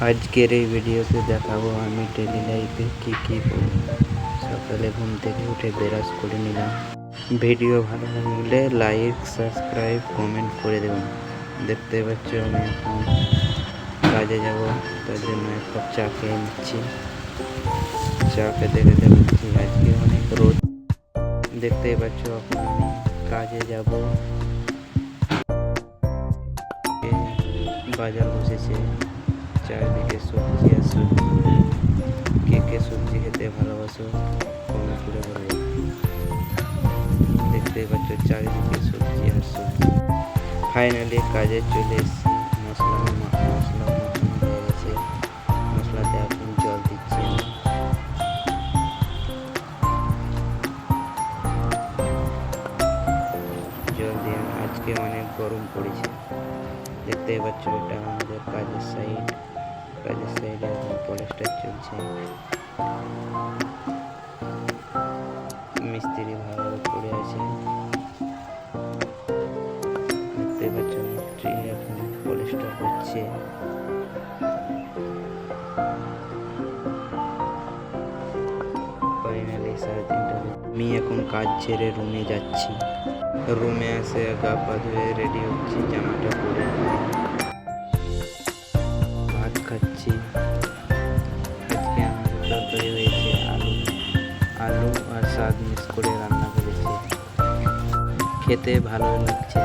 আজকের এই ভিডিওতে দেখাবো আমি ডেলি লাইফে কী কী করি। সকালে ঘুম থেকে উঠে ব্রাশ করে নিলাম। ভিডিও ভালো লাগলে লাইক, সাবস্ক্রাইব, কমেন্ট করে দেবেন। দেখতে পাচ্ছ আমি এখন কাজে যাব, তার জন্য এক কাপ চা খেয়ে নিচ্ছি। চা খেতে খেতে বলছি আজকে অনেক রোদ। দেখতেই পাচ্ছ এখন আমি কাজে যাব। বাজার বসেছে, চারিদিকে সবজি আর সবজি। কে কে সবজি খেতে ভালোবাসো কমেন্ট করে বলবে। দেখতেই পাচ্ছ চারিদিকে সবজি আর সবজি। ফাইনালি কাজে চলে এসেছি। মশলা মাখানো হয়ে গেছে। মশলাতে এখন জল দিচ্ছি। জল দিয়ে আজকে অনেক গরম পড়েছে। দেখতেই পাচ্ছ এটা আমাদের কাজের সাইডে এখন পলিস্টার চলছে। মিস্ত্রি ভালো করে আছে। দেখতে পাচ্ছ মিস্ত্রি এখন পলিস্টার করছে। ফাইনালি 3:30 আমি এখন কাজ ছেড়ে রুমে যাচ্ছি। রুমে এসে গা পা ধুয়ে রেডি হচ্ছি, জামাটা পরে ভাত খাচ্ছি। আজকে আমাদের তরকারি হয়েছে আলু আর শাক মিক্স করে রান্না করেছি। খেতে ভালো লাগছে।